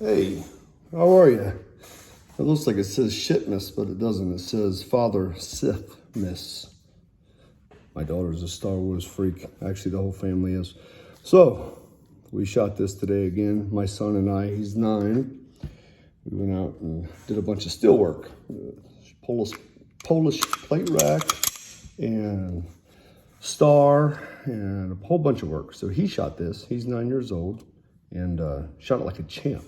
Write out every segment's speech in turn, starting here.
Hey, how are you? It looks like it says Shitmas, but it doesn't. It says Father Sith Miss. My daughter's a Star Wars freak. Actually, the whole family is. So, we shot this today again. My son and I, he's 9. We went out and did a bunch of steel work. Polish plate rack and star and a whole bunch of work. So he shot this. He's 9 years old and shot it like a champ.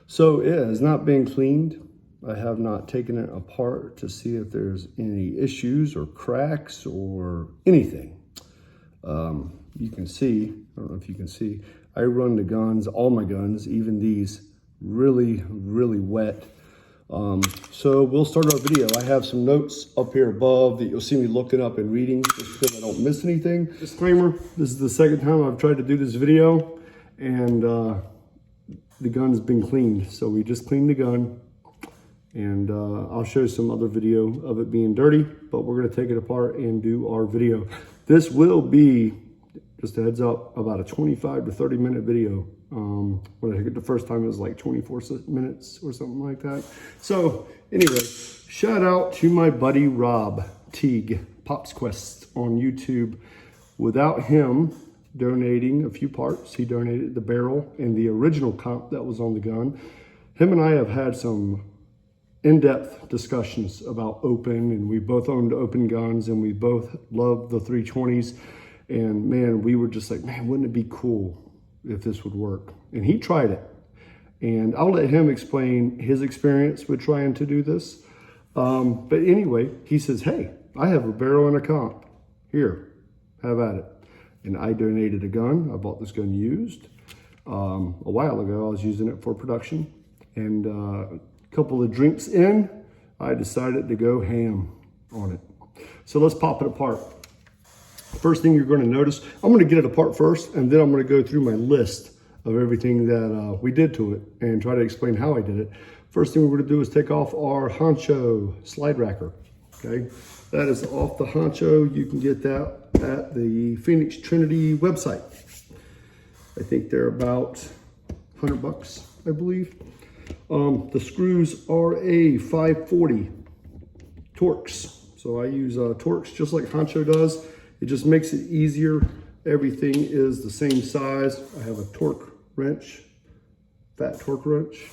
So it has not been cleaned. I have not taken it apart to see if there's any issues or cracks or anything. You can see, I don't know if you can see, I run the guns, all my guns, even these, really wet. So we'll start our video. I have some notes up here above that you'll see me looking up and reading just because I don't miss anything. Disclaimer, this is the second time I've tried to do this video and the gun's been cleaned. So we just cleaned the gun and I'll show some other video of it being dirty, but we're gonna take it apart and do our video. This will be, just a heads up, about a 25 to 30 minute video. When I took it the first time, it was like 24 minutes or something like that. So anyway, shout out to my buddy Rob Teague, Pops Quest on YouTube. Without him donating a few parts, he donated the barrel and the original comp that was on the gun. Him and I have had some in-depth discussions about open, and we both owned open guns and we both loved the 320s. And man, we were just like, man, wouldn't it be cool if this would work? And he tried it. And I'll let him explain his experience with trying to do this. But anyway, he says, hey, I have a barrel and a comp. Here, have at it. And I donated a gun. I bought this gun used. A while ago, I was using it for production. And a couple of drinks in, I decided to go ham on it. So let's pop it apart. First thing you're going to notice, I'm going to get it apart first, and then I'm going to go through my list of everything that we did to it and try to explain how I did it. First thing we're going to do is take off our honcho slide racker. Okay, that is off the honcho. You can get that at the Phoenix Trinity website. I think they're about $100, I believe. The screws are a 540 Torx. So I use Torx just like honcho does. It just makes it easier. Everything is the same size. I have a torque wrench, fat torque wrench,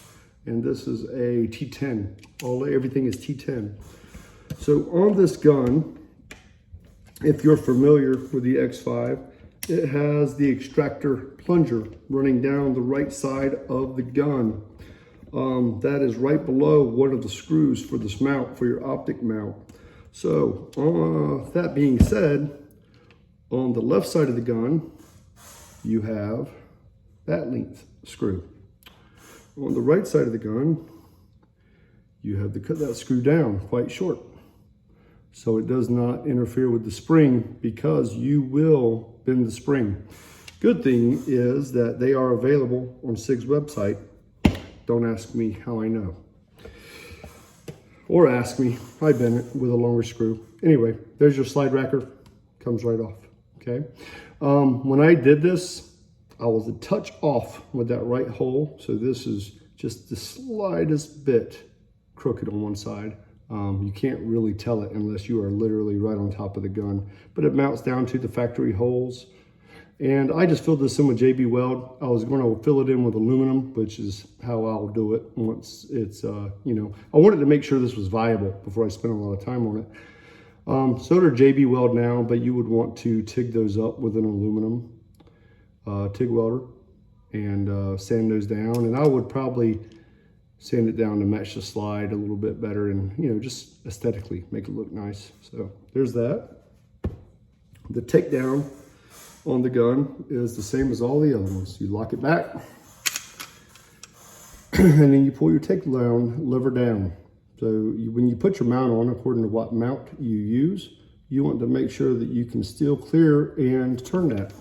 and this is a T10. Everything is T10. So on this gun, if you're familiar with the X5, it has the extractor plunger running down the right side of the gun. That is right below one of the screws for this mount, for your optic mount. So that being said, on the left side of the gun, you have that length screw. On the right side of the gun, you have to cut that screw down quite short, so it does not interfere with the spring, because you will bend the spring. Good thing is that they are available on SIG's website. Don't ask me how I know. Or ask me, I bent it with a longer screw. Anyway, there's your slide racker, comes right off. Okay, when I did this, I was a touch off with that right hole. So this is just the slightest bit crooked on one side. You can't really tell it unless you are literally right on top of the gun, but it mounts down to the factory holes. And I just filled this in with JB Weld. I was going to fill it in with aluminum, which is how I'll do it once it's, I wanted to make sure this was viable before I spent a lot of time on it. So they're JB Weld now, but you would want to TIG those up with an aluminum TIG welder and sand those down. And I would probably sand it down to match the slide a little bit better and, just aesthetically make it look nice. So there's that. The takedown on the gun is the same as all the other ones. You lock it back and then you pull your takedown lever down. So when you put your mount on, according to what mount you use, you want to make sure that you can still clear and turn that.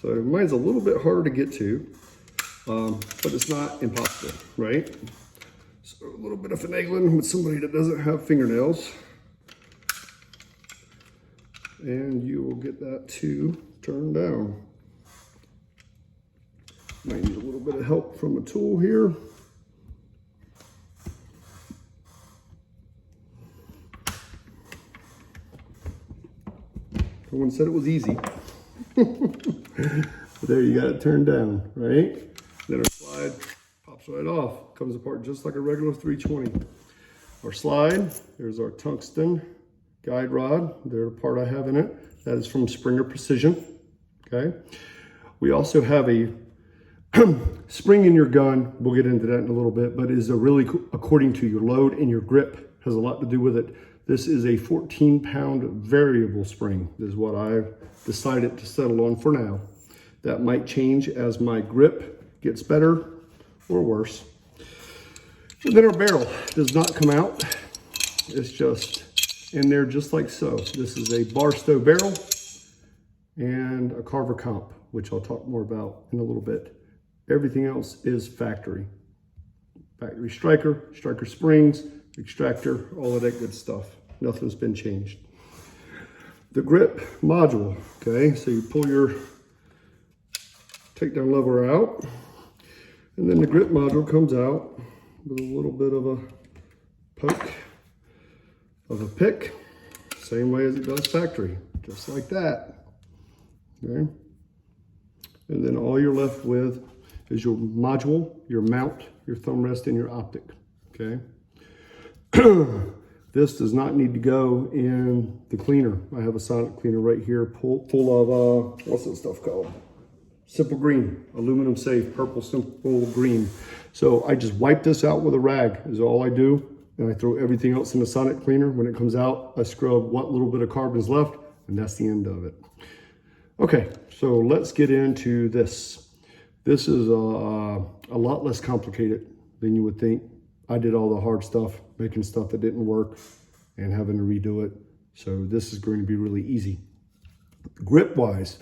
So mine's a little bit harder to get to, but it's not impossible, right? So a little bit of finagling with somebody that doesn't have fingernails. And you will get that to turn down. Might need a little bit of help from a tool here. No one said it was easy. But there, you got it turned down, right? Then our slide pops right off. Comes apart just like a regular 320. Our slide, there's our tungsten guide rod. There's the part I have in it. That is from Springer Precision, okay? We also have a spring in your gun. We'll get into that in a little bit, but is a really, according to your load and your grip, has a lot to do with it. This is a 14-pound variable spring. This is what I've decided to settle on for now. That might change as my grip gets better or worse. And then our barrel does not come out. It's just in there just like so. This is a Barstow barrel and a Carver comp, which I'll talk more about in a little bit. Everything else is factory. Factory striker, striker springs, extractor, all of that good stuff. Nothing's been changed. The grip module, okay? So you pull your takedown lever out, and then the grip module comes out with a little bit of a poke of a pick, same way as it does factory, just like that, okay? And then all you're left with is your module, your mount, your thumb rest, and your optic, okay? This does not need to go in the cleaner. I have a sonic cleaner right here full of, what's that stuff called? Simple green, aluminum safe, purple simple green. So I just wipe this out with a rag is all I do. And I throw everything else in the sonic cleaner. When it comes out, I scrub what little bit of carbon's left, and that's the end of it. Okay, so let's get into this. This is a lot less complicated than you would think. I did all the hard stuff, making stuff that didn't work and having to redo it. So this is going to be really easy. Grip wise,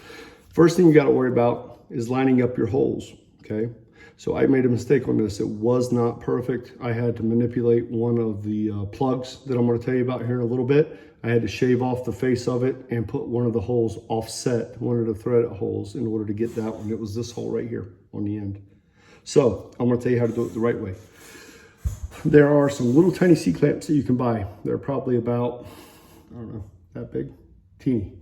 first thing you got to worry about is lining up your holes, okay? So I made a mistake on this. It was not perfect. I had to manipulate one of the plugs that I'm going to tell you about here in a little bit. I had to shave off the face of it and put one of the holes offset, one of the threaded holes, in order to get that one. It was this hole right here on the end. So I'm going to tell you how to do it the right way. There are some little tiny C-clamps that you can buy. They're probably about, I don't know, that big, teeny.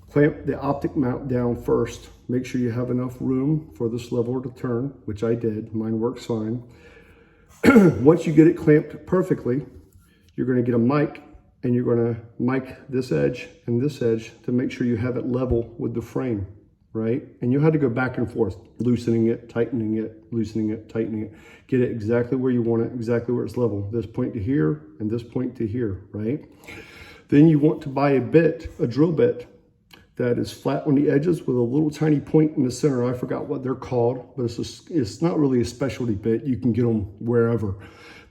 Clamp the optic mount down first. Make sure you have enough room for this lever to turn, which I did. Mine works fine. Once you get it clamped perfectly, you're going to get a mic, and you're going to mic this edge and this edge to make sure you have it level with the frame, right? And you had to go back and forth, loosening it, tightening it, loosening it, tightening it. Get it exactly where you want it, exactly where it's level. This point to here and this point to here, right? Then you want to buy a bit, a drill bit, that is flat on the edges with a little tiny point in the center. I forgot what they're called, but it's not really a specialty bit. You can get them wherever.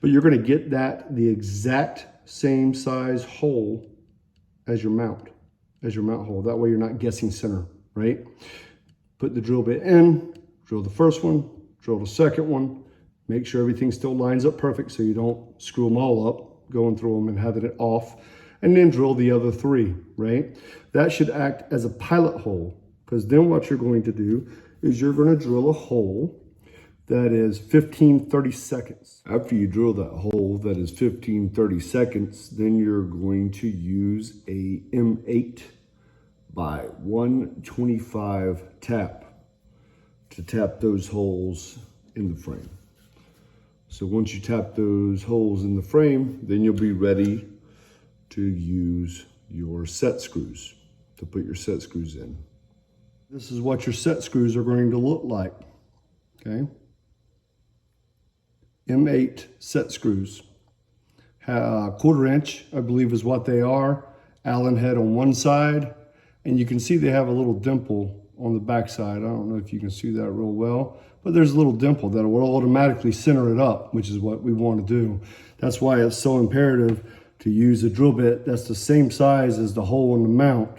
But you're going to get that the exact same size hole as your mount hole. That way you're not guessing center, right? Put the drill bit in, drill the first one, drill the second one. Make sure everything still lines up perfect so you don't screw them all up, going through them and having it off. And then drill the other three, right? That should act as a pilot hole, because then what you're going to do is you're going to drill a hole that is 15-30 seconds. After you drill that hole that is 15-30 seconds, then you're going to use a M8 by 125 tap to tap those holes in the frame. So once you tap those holes in the frame, then you'll be ready to use your set screws, to put your set screws in. This is what your set screws are going to look like, okay? M8 set screws. 1/4 inch, I believe is what they are. Allen head on one side, and you can see they have a little dimple on the back side. I don't know if you can see that real well, but there's a little dimple that will automatically center it up, which is what we want to do. That's why it's so imperative to use a drill bit that's the same size as the hole in the mount.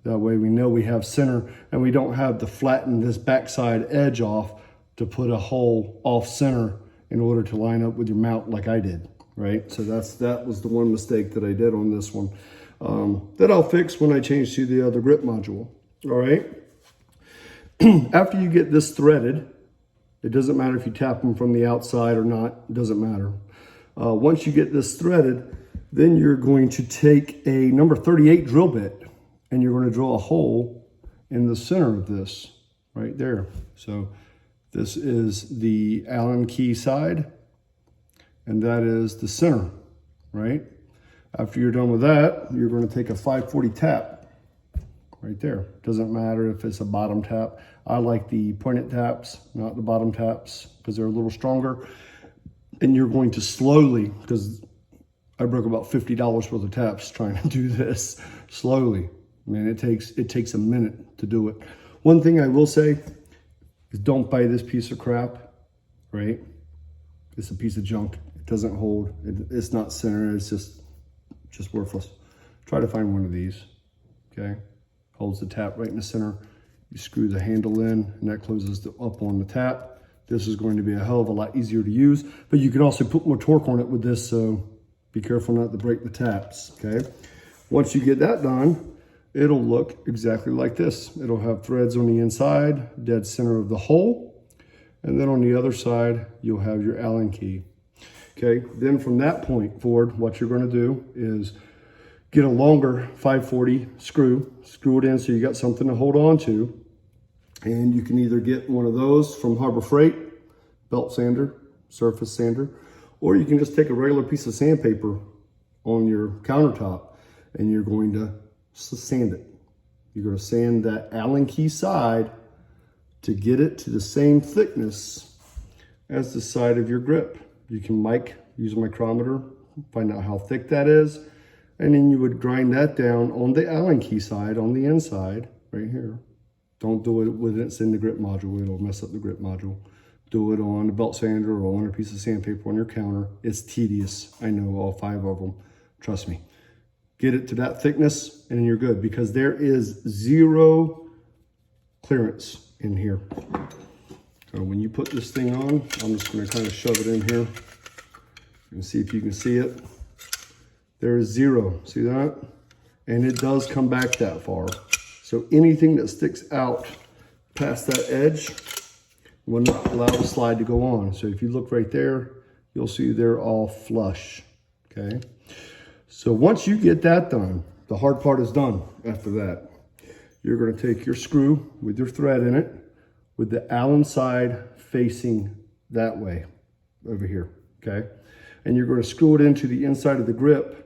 That way we know we have center, and we don't have to flatten this backside edge off to put a hole off center in order to line up with your mount like I did, right? So that was the one mistake that I did on this one. That I'll fix when I change to the other grip module, all right? After you get this threaded, it doesn't matter if you tap them from the outside or not, it doesn't matter. Once you get this threaded, then you're going to take a number 38 drill bit and you're going to drill a hole in the center of this right there. So this is the Allen key side and that is the center, right? After you're done with that, you're going to take a 540 tap right there. Doesn't matter if it's a bottom tap. I like the pointed taps, not the bottom taps, because they're a little stronger. And you're going to slowly, because I broke about $50 worth of taps trying to do this slowly. Man, it takes a minute to do it. One thing I will say is don't buy this piece of crap, right? It's a piece of junk. It doesn't hold. It's not centered. It's just worthless. Try to find one of these, okay? Holds the tap right in the center. You screw the handle in and that closes up on the tap. This is going to be a hell of a lot easier to use, but you can also put more torque on it with this, so be careful not to break the taps, okay? Once you get that done, it'll look exactly like this. It'll have threads on the inside, dead center of the hole, and then on the other side, you'll have your Allen key. Okay, then from that point forward, what you're gonna do is get a longer 540 screw it in so you got something to hold on to. And you can either get one of those from Harbor Freight, belt sander, surface sander, or you can just take a regular piece of sandpaper on your countertop and you're going to sand it. You're going to sand that Allen key side to get it to the same thickness as the side of your grip. You can use a micrometer, find out how thick that is, and then you would grind that down on the Allen key side, on the inside, right here. Don't do it when it's in the grip module, it'll mess up the grip module. Do it on a belt sander or on a piece of sandpaper on your counter. It's tedious, I know, all 5 of them, trust me. Get it to that thickness and you're good, because there is 0 clearance in here. So when you put this thing on, I'm just gonna kind of shove it in here and see if you can see it. There is 0, see that? And it does come back that far. So anything that sticks out past that edge will not allow the slide to go on. So if you look right there, you'll see they're all flush, okay? So once you get that done, the hard part is done after that. You're gonna take your screw with your thread in it, with the Allen side facing that way, over here, okay? And you're gonna screw it into the inside of the grip,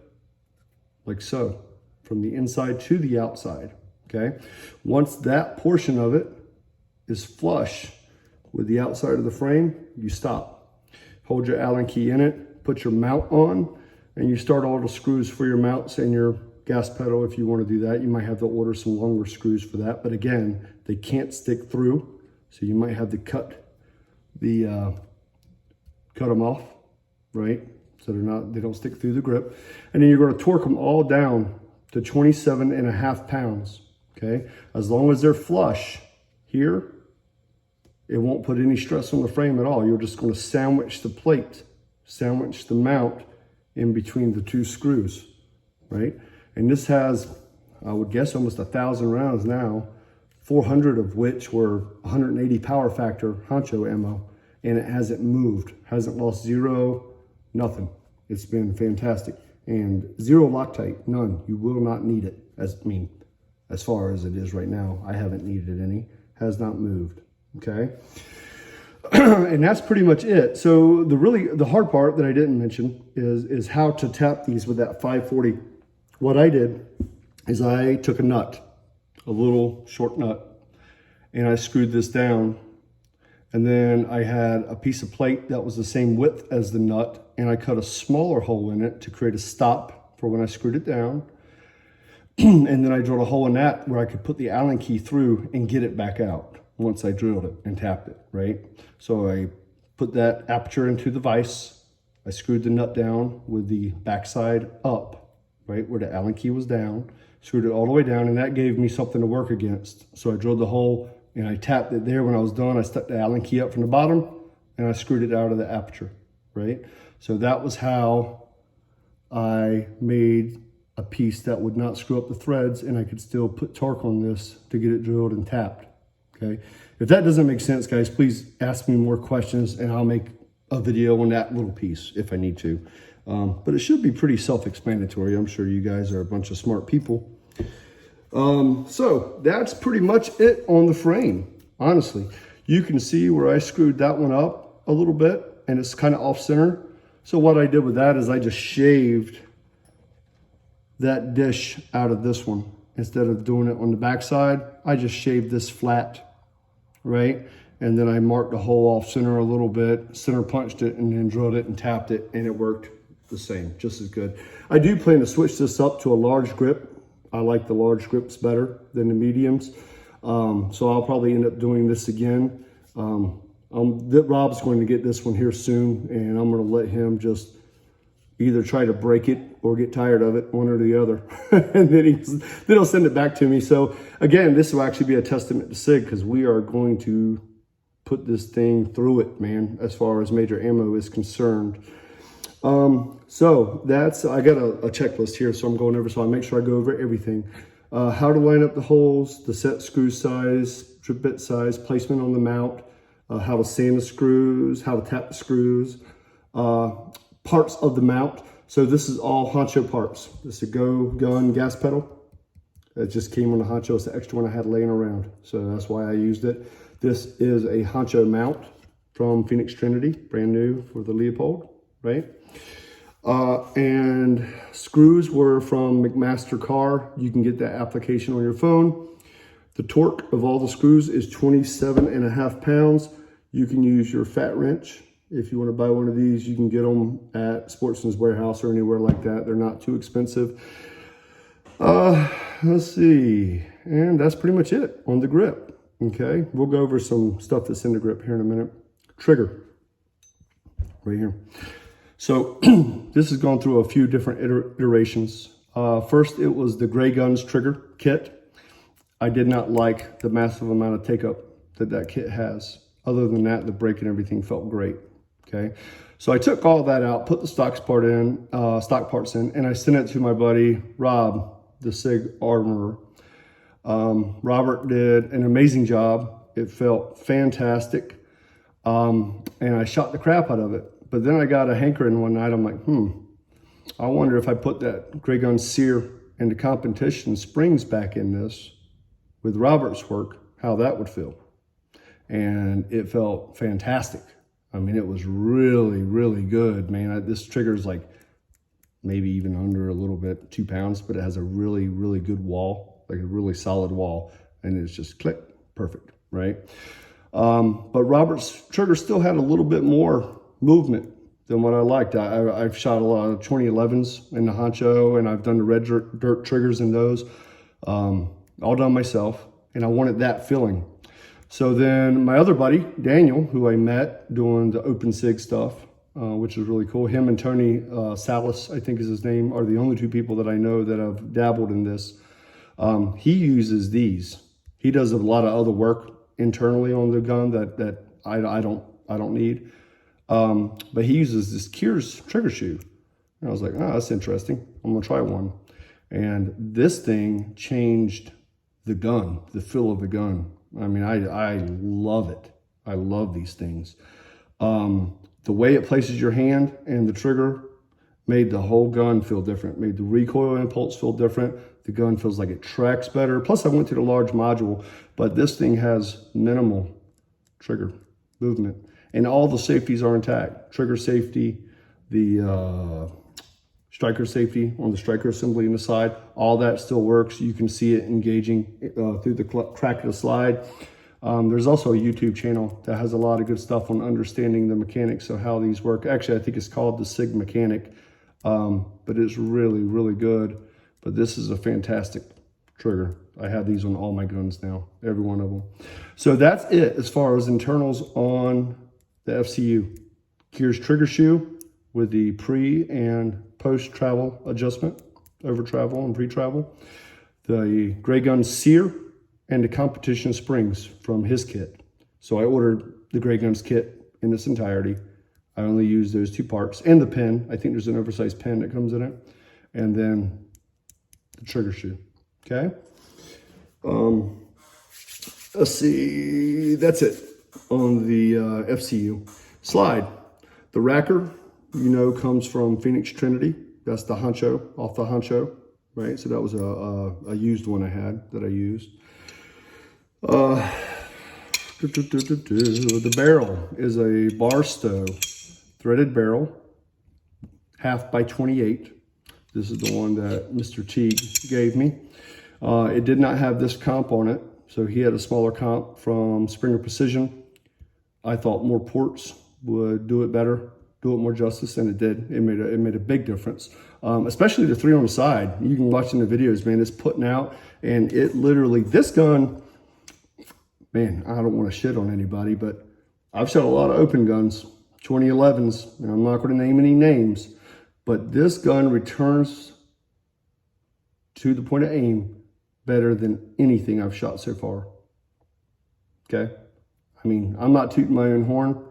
like so, from the inside to the outside, okay? Once that portion of it is flush with the outside of the frame, you stop. Hold your Allen key in it, put your mount on, and you start all the screws for your mounts and your gas pedal if you want to do that. You might have to order some longer screws for that, but again, they can't stick through, so you might have to cut them off, right? So they don't stick through the grip. And then you're going to torque them all down to 27.5 pounds, okay? As long as they're flush here, it won't put any stress on the frame at all. You're just going to sandwich the plate, sandwich the mount in between the 2 screws, right? And this has, I would guess, almost 1,000 rounds now, 400 of which were 180 power factor honcho ammo, and it hasn't moved, hasn't lost 0, nothing. It's been fantastic. And 0 Loctite, none. You will not need it. As far as it is right now, I haven't needed any, has not moved, okay? And that's pretty much it. So the hard part that I didn't mention is how to tap these with that 540. What I did is I took a nut, a little short nut, and I screwed this down. And then I had a piece of plate that was the same width as the nut, and I cut a smaller hole in it to create a stop for when I screwed it down. And then I drilled a hole in that where I could put the Allen key through and get it back out once I drilled it and tapped it, right? So I put that aperture into the vise. I screwed the nut down with the backside up, right, where the Allen key was down, screwed it all the way down, and that gave me something to work against. So I drilled the hole and I tapped it there. When I was done, I stuck the Allen key up from the bottom and I screwed it out of the aperture, right? So that was how I made a piece that would not screw up the threads, and I could still put torque on this to get it drilled and tapped, okay? If that doesn't make sense, guys, please ask me more questions and I'll make a video on that little piece if I need to. But it should be pretty self-explanatory. I'm sure you guys are a bunch of smart people. So that's pretty much it on the frame, honestly. You can see where I screwed that one up a little bit and it's kind of off center. So what I did with that is I just shaved that dish out of this one. Instead of doing it on the back side, I just shaved this flat, right? And then I marked the hole off center a little bit, center punched it, and then drilled it and tapped it, and it worked the same, just as good. I do plan to switch this up to a large grip. I like the large grips better than the mediums. So I'll probably end up doing this again. Rob's going to get this one here soon, and I'm going to let him just either try to break it or get tired of it, one or the other. And then he'll send it back to me. So again, this will actually be a testament to SIG, because we are going to put this thing through it, man, as far as major ammo is concerned. So that's, I got a checklist here, so I'm going over, so I make sure I go over everything. How to line up the holes, the set screw size, drip bit size, placement on the mount, how to sand the screws, how to tap the screws, parts of the mount. So this is all honcho parts. This is a gun gas pedal. It just came on the honcho. It's the extra one I had laying around. So that's why I used it. This is a honcho mount from Phoenix Trinity, brand new for the Leopold, right? And screws were from McMaster Car. You can get that application on your phone. The torque of all the screws is 27.5 pounds. You can use your fat wrench. If you want to buy one of these, you can get them at Sportsman's Warehouse or anywhere like that. They're not too expensive. Let's see. And that's pretty much it on the grip. Okay. We'll go over some stuff that's in the grip here in a minute. Trigger. Right here. So this has gone through a few different iterations. First, it was the Gray Guns trigger kit. I did not like the massive amount of take-up that kit has. Other than that, the brake and everything felt great. Okay, so I took all that out, put the stock parts in, and I sent it to my buddy Rob, the SIG armorer. Robert did an amazing job. It felt fantastic, and I shot the crap out of it. But then I got a hankering one night. I'm like, I wonder if I put that Gray Gun sear and the competition springs back in this with Robert's work, how that would feel. And it felt fantastic. I mean, it was really, really good, man. This trigger is like maybe even under a little bit, 2 pounds, but it has a really, really good wall, like a really solid wall. And it's just click, perfect, right? But Robert's trigger still had a little bit more movement than what I liked. I've shot a lot of 2011s in the honcho, and I've done the red dirt triggers in those, all done myself, and I wanted that feeling. So then my other buddy, Daniel, who I met doing the open SIG stuff, which is really cool. Him and Tony Salas, I think is his name, are the only two people that I know that have dabbled in this. He uses these. He does a lot of other work internally on the gun that I don't need. But he uses this Kears trigger shoe. And I was like, oh, that's interesting. I'm gonna try one. And this thing changed the gun, the feel of the gun. I mean, I love it. I love these things. The way it places your hand and the trigger made the whole gun feel different, made the recoil impulse feel different. The gun feels like it tracks better. Plus I went to the large module, but this thing has minimal trigger movement and all the safeties are intact. Trigger safety, the striker safety on the striker assembly in the side, all that still works. You can see it engaging through the crack of the slide. There's also a YouTube channel that has a lot of good stuff on understanding the mechanics of how these work. Actually, I think it's called the SIG Mechanic, but it's really, really good. But this is a fantastic trigger. I have these on all my guns now, every one of them. So that's it as far as internals on the FCU. Kears trigger shoe with the pre and post travel adjustment, over travel and pre-travel. The Gray Gun sear and the competition springs from his kit. So I ordered the Gray Guns kit in its entirety. I only use those 2 parts and the pin. I think there's an oversized pin that comes in it. And then the trigger shoe, okay? let's see, that's it on the FCU. Slide. The Racker, you know, comes from Phoenix Trinity. That's the Honcho, off the Honcho, right? So that was a used one I had that I used. The barrel is a Barstow threaded barrel, 1/2 by 28. This is the one that Mr. Teague gave me. It did not have this comp on it, so he had a smaller comp from Springer Precision. I thought more ports would do it better, do it more justice, and it did. It made a big difference, especially the 3 on the side. You can watch in the videos, man. It's putting out, and it literally, this gun, man, I don't want to shit on anybody, but I've shot a lot of open guns, 2011s, and I'm not going to name any names, but this gun returns to the point of aim better than anything I've shot so far. Okay? I mean, I'm not tooting my own horn.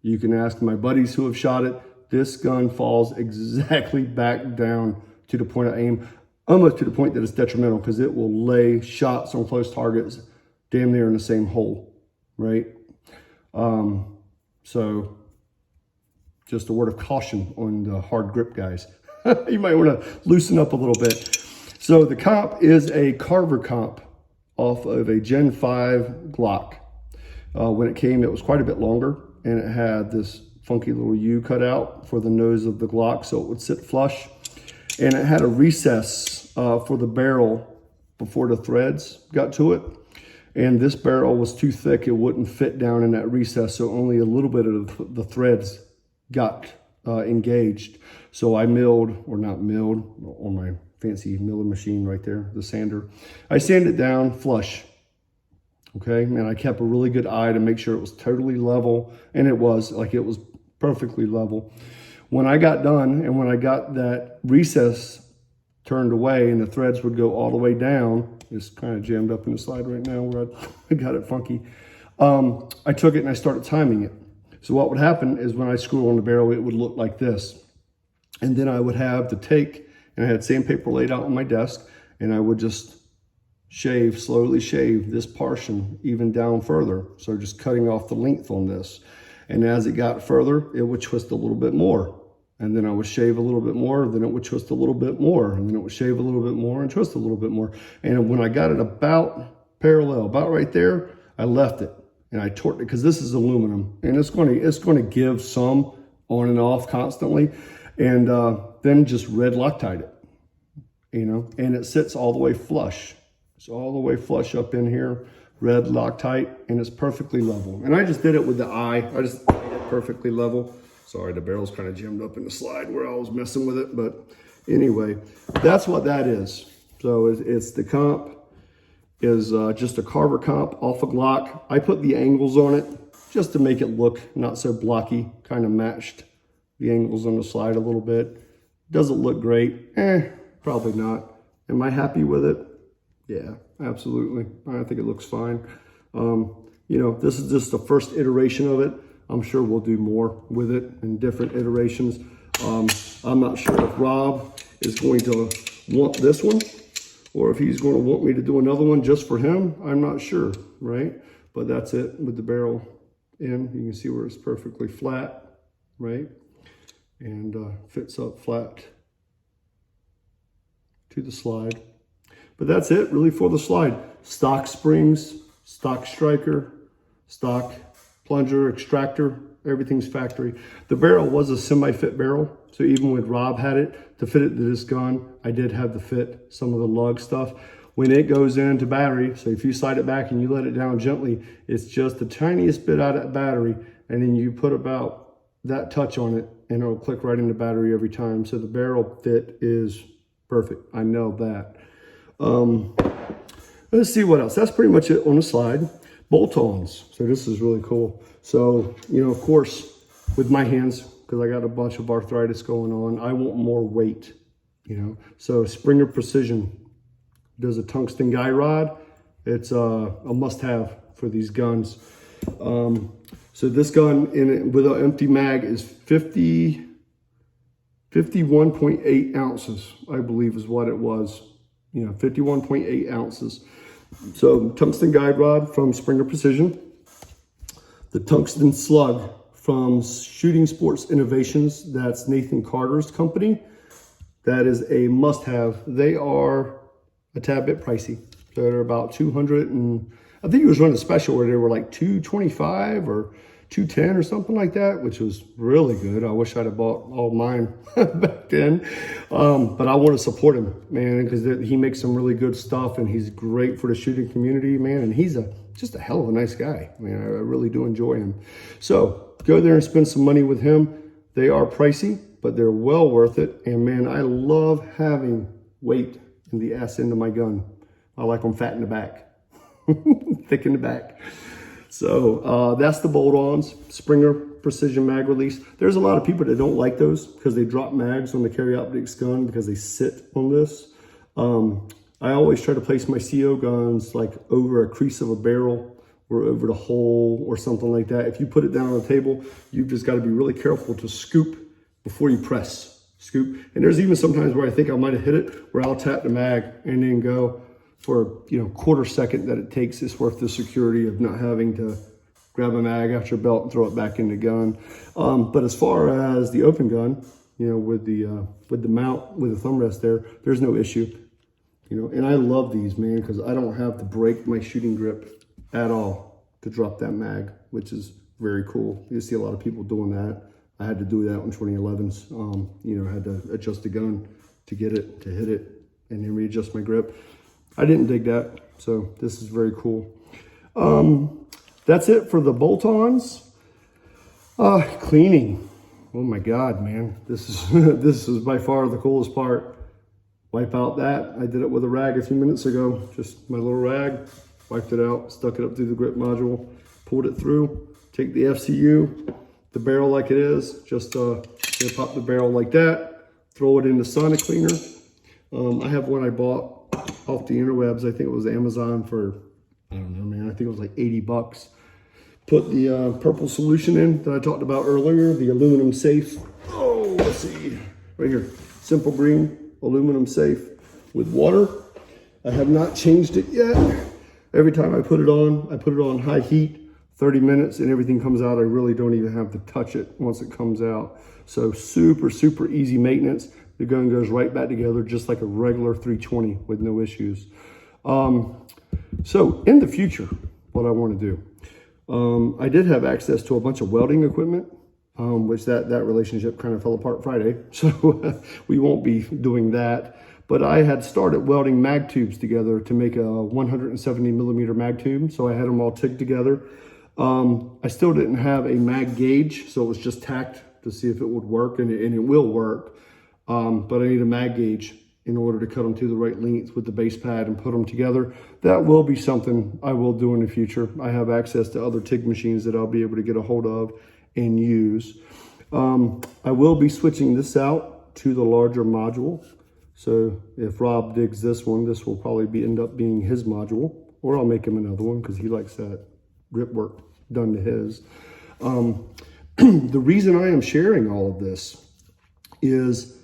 You can ask my buddies who have shot it. This gun falls exactly back down to the point of aim, almost to the point that it's detrimental, because it will lay shots on close targets damn near in the same hole, right? So just a word of caution on the hard grip guys. You might want to loosen up a little bit. So the comp is a Carver comp off of a Gen 5 Glock. When it came, it was quite a bit longer, and it had this funky little U cut out for the nose of the Glock so it would sit flush. And it had a recess for the barrel before the threads got to it. And this barrel was too thick, it wouldn't fit down in that recess, so only a little bit of the threads got engaged. So I milled, or not milled, on my fancy milling machine right there, the sander. I sanded it down flush, okay? And I kept a really good eye to make sure it was totally level, and it was perfectly level. When I got done, and when I got that recess turned away and the threads would go all the way down, it's kind of jammed up in the slide right now where I got it funky. I took it and I started timing it. So what would happen is when I screw on the barrel, it would look like this. And then I would have the take, and I had sandpaper laid out on my desk, and I would just slowly shave this portion even down further. So just cutting off the length on this. And as it got further, it would twist a little bit more. And then I would shave a little bit more, then it would twist a little bit more, and then it would shave a little bit more and twist a little bit more. And when I got it about parallel, about right there, I left it and I torqued it, because this is aluminum and it's going to give some on and off constantly. And then just red Loctite it, you know, and it sits all the way flush. It's all the way flush up in here, red Loctite, and it's perfectly level. And I just did it with the eye. I just made it perfectly level. Sorry, the barrel's kind of jammed up in the slide where I was messing with it. But anyway, that's what that is. So it's the comp is just a Carver comp off a Glock. I put the angles on it just to make it look not so blocky, kind of matched the angles on the slide a little bit. Does it look great? Probably not. Am I happy with it? Yeah, absolutely. I think it looks fine. You know, this is just the first iteration of it. I'm sure we'll do more with it in different iterations. I'm not sure if Rob is going to want this one or if he's going to want me to do another one just for him. I'm not sure, right? But that's it with the barrel in. You can see where it's perfectly flat, right? And fits up flat to the slide. But that's it really for the slide. Stock springs, stock striker, stock plunger, extractor, everything's factory. The barrel was a semi-fit barrel, so even when Rob had it, to fit it to this gun, I did have to fit some of the lug stuff. When it goes into battery, so if you slide it back and you let it down gently, it's just the tiniest bit out of battery, and then you put about that touch on it, and it'll click right into battery every time. So the barrel fit is perfect. I know that. Let's see what else. That's pretty much it on the slide. Bolt-ons. So this is really cool. So, you know, of course, with my hands, because I got a bunch of arthritis going on, I want more weight, you know. So Springer Precision does a tungsten guy rod. It's a must-have for these guns. So this gun with an empty mag is 51.8 ounces, I believe is what it was. You know, 51.8 ounces. So tungsten guide rod from Springer Precision. The tungsten slug from Shooting Sports Innovations. That's Nathan Carter's company. That is a must-have. They are a tad bit pricey. They're about 200 and I think it was running a special where they were like 225 or 210 or something like that, which was really good. I wish I'd have bought all mine back then. But I want to support him, man, because he makes some really good stuff and he's great for the shooting community, man. And he's just a hell of a nice guy. I mean, I really do enjoy him. So go there and spend some money with him. They are pricey, but they're well worth it. And man, I love having weight in the ass end of my gun. I like them fat in the back, thick in the back. So that's the bolt-ons, Springer Precision Mag Release. There's a lot of people that don't like those because they drop mags on the Carry Optics gun because they sit on this. I always try to place my CO guns like over a crease of a barrel or over the hole or something like that. If you put it down on the table, you've just got to be really careful to scoop before you press. Scoop. And there's even sometimes where I think I might have hit it where I'll tap the mag and then go for, quarter second that it takes. It's worth the security of not having to grab a mag out your belt and throw it back in the gun. But as far as the open gun, with the mount, with the thumb rest there's no issue. And I love these, man, because I don't have to break my shooting grip at all to drop that mag, which is very cool. You see a lot of people doing that. I had to do that on 2011s. I had to adjust the gun to get it, to hit it, and then readjust my grip. I didn't dig that, so this is very cool. That's it for the bolt-ons. Cleaning. Oh my God, man. This is by far the coolest part. Wipe out that. I did it with a rag a few minutes ago. Just my little rag, wiped it out, stuck it up through the grip module, pulled it through, take the FCU, the barrel like it is, just pop the barrel like that, throw it in the Sonic cleaner. I have one I bought off the interwebs. I think it was Amazon for, I don't know, man, I think it was like 80 bucks. Put the purple solution in that I talked about earlier, the aluminum safe. Oh, let's see, right here, simple green aluminum safe with water. I have not changed it yet. Every time I put it on high heat, 30 minutes and everything comes out. I really don't even have to touch it once it comes out. So super, super easy maintenance. The gun goes right back together just like a regular 320 with no issues. So in the future, what I want to do, I did have access to a bunch of welding equipment, which that relationship kind of fell apart Friday. So we won't be doing that. But I had started welding mag tubes together to make a 170 millimeter mag tube. So I had them all tigged together. I still didn't have a mag gauge, so it was just tacked to see if it would work, and it will work. But I need a mag gauge in order to cut them to the right length with the base pad and put them together. That will be something I will do in the future. I have access to other TIG machines that I'll be able to get a hold of and use. I will be switching this out to the larger module. So if Rob digs this one, this will probably end up being his module, or I'll make him another one because he likes that grip work done to his. The reason I am sharing all of this is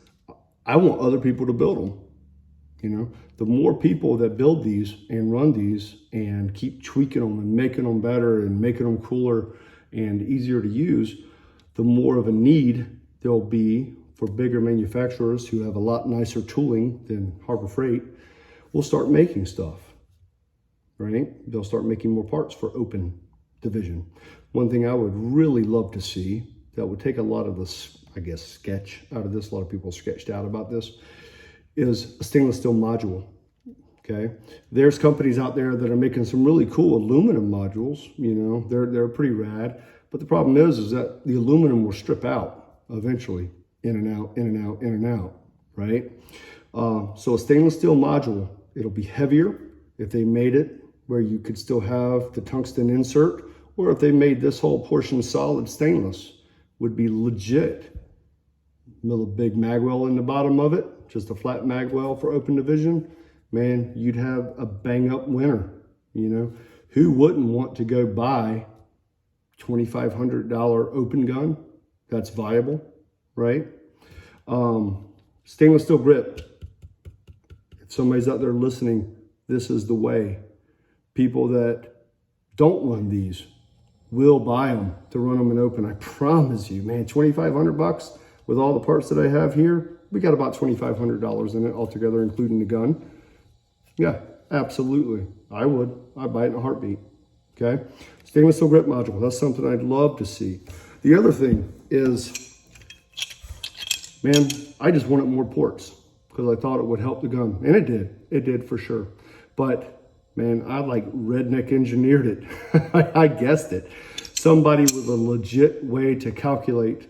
I want other people to build them. The more people that build these and run these and keep tweaking them and making them better and making them cooler and easier to use, the more of a need there'll be for bigger manufacturers who have a lot nicer tooling than Harbor Freight will start making stuff, right? They'll start making more parts for open division. One thing I would really love to see that would take a lot of this, I guess, sketch out of this, a lot of people sketched out about this, is a stainless steel module, okay? There's companies out there that are making some really cool aluminum modules, they're pretty rad, but the problem is that the aluminum will strip out eventually, in and out, in and out, in and out, right? So a stainless steel module, it'll be heavier if they made it where you could still have the tungsten insert, or if they made this whole portion solid stainless, would be legit. Another big magwell in the bottom of it, just a flat magwell for open division. Man, you'd have a bang up winner, Who wouldn't want to go buy $2,500 open gun that's viable, right? Stainless steel grip. If somebody's out there listening, this is the way. People that don't run these will buy them to run them in open. I promise you, man, $2,500 with all the parts that I have here. We got about $2,500 in it altogether, including the gun. Yeah, absolutely. I'd buy it in a heartbeat. Okay. Stainless steel grip module. That's something I'd love to see. The other thing is, man, I just wanted more ports because I thought it would help the gun. And it did. It did for sure. But man, I like redneck engineered it. I guessed it. Somebody with a legit way to calculate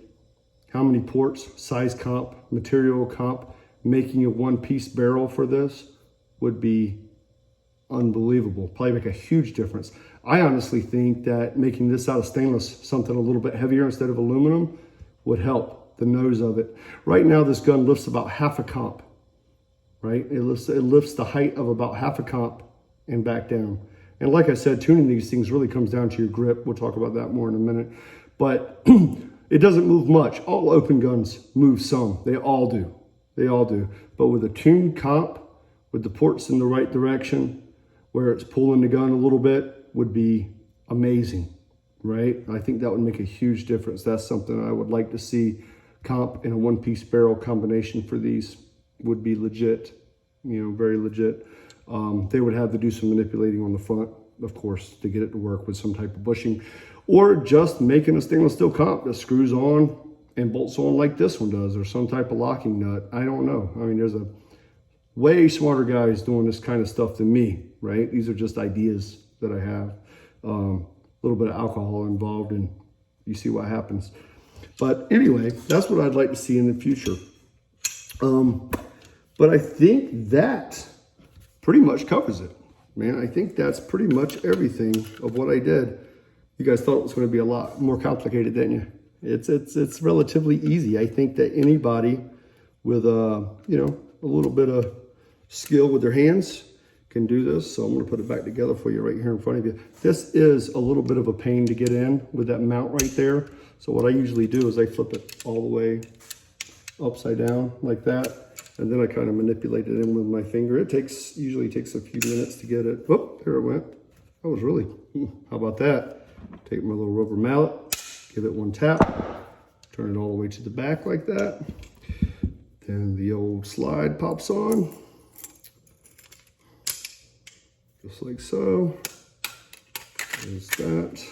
how many ports, size comp, material comp, making a one-piece barrel for this would be unbelievable. Probably make a huge difference. I honestly think that making this out of stainless, something a little bit heavier instead of aluminum, would help the nose of it. Right now, this gun lifts about half a comp, right? It lifts the height of about half a comp and back down. And like I said, tuning these things really comes down to your grip. We'll talk about that more in a minute. But it doesn't move much. All open guns move some. They all do. They all do. But with a tuned comp, with the ports in the right direction, where it's pulling the gun a little bit, would be amazing, right? I think that would make a huge difference. That's something I would like to see. Comp in a one-piece barrel combination for these would be legit, very legit. They would have to do some manipulating on the front, of course, to get it to work with some type of bushing, or just making a stainless steel comp that screws on and bolts on like this one does, or some type of locking nut. I don't know. I mean, there's a way smarter guys doing this kind of stuff than me, right? These are just ideas that I have. A little bit of alcohol involved, and you see what happens. But anyway, that's what I'd like to see in the future. But I think that pretty much covers it, man. I think that's pretty much everything of what I did. You guys thought it was going to be a lot more complicated, didn't you? It's relatively easy. I think that anybody with a little bit of skill with their hands can do this. So I'm going to put it back together for you right here in front of you. This is a little bit of a pain to get in with that mount right there. So what I usually do is I flip it all the way upside down like that. And then I kind of manipulate it in with my finger. It usually takes a few minutes to get it. Oh, there it went. That was really, how about that? Take my little rubber mallet, give it one tap, turn it all the way to the back like that. Then the old slide pops on. Just like so. There's that.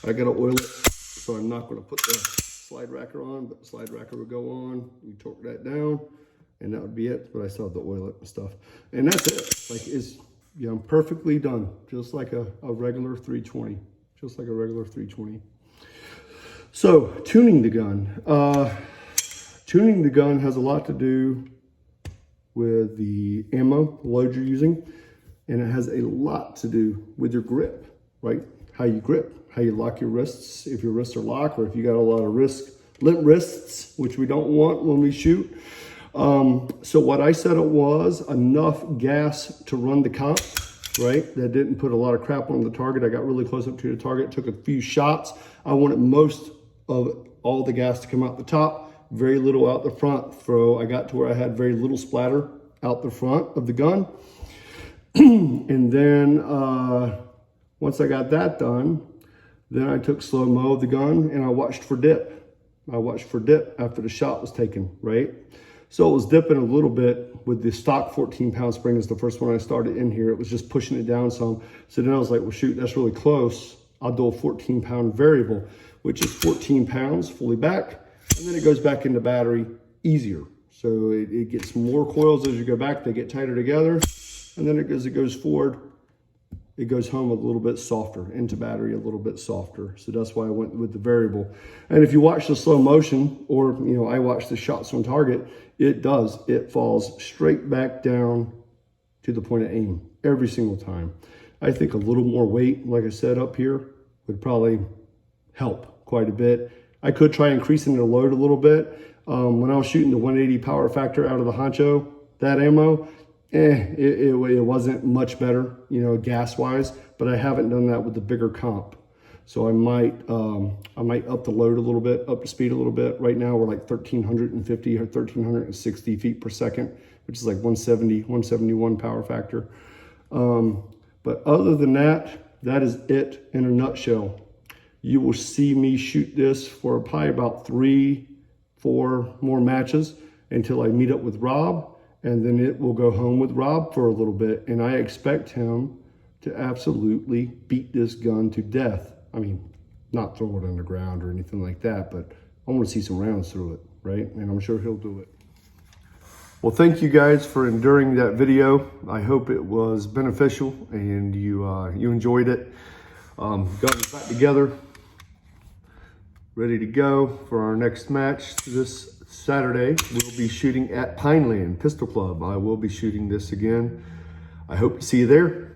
I gotta oil it, so I'm not gonna put the slide racker on, but the slide racker would go on. You torque that down, and that would be it. But I still have to oil it and stuff. And that's it. Like, it's perfectly done, just like a regular 320. Just like a regular 320. So, tuning the gun. Tuning the gun has a lot to do with the ammo load you're using. And it has a lot to do with your grip, right? How you grip, how you lock your wrists, if your wrists are locked, or if you got a lot of limp wrists, which we don't want when we shoot. So what I said it was enough gas to run the comp, right? That didn't put a lot of crap on the target. I got really close up to the target, took a few shots. I wanted most of all the gas to come out the top, very little out the front. So I got to where I had very little splatter out the front of the gun. And then once I got that done, then I took slow-mo of the gun and I watched for dip. I watched for dip after the shot was taken, right? So it was dipping a little bit with the stock 14-pound spring is the first one I started in here. It was just pushing it down some. So then I was like, well, shoot, that's really close. I'll do a 14-pound variable, which is 14 pounds fully back. And then it goes back into battery easier. So it gets more coils as you go back. They get tighter together. And then as it goes forward, it goes home a little bit softer, into battery a little bit softer. So that's why I went with the variable. And if you watch the slow motion, or I watch the shots on target, it falls straight back down to the point of aim every single time. I think a little more weight, like I said up here, would probably help quite a bit. I could try increasing the load a little bit. When I was shooting the 180 power factor out of the Honcho, that ammo, it wasn't much better, gas wise, but I haven't done that with the bigger comp. So I might up the load a little bit, up the speed a little bit. Right now we're like 1,350 or 1,360 feet per second, which is like 170, 171 power factor. But But other than that, that is it in a nutshell. You will see me shoot this for probably about 3-4 more matches until I meet up with Rob, and then it will go home with Rob for a little bit. And I expect him to absolutely beat this gun to death. I mean, not throw it on the ground or anything like that, but I want to see some rounds through it, right? And I'm sure he'll do it. Well, thank you guys for enduring that video. I hope it was beneficial and you enjoyed it. Got it back together, ready to go for our next match this Saturday. We'll be shooting at Pineland Pistol Club. I will be shooting this again. I hope to see you there.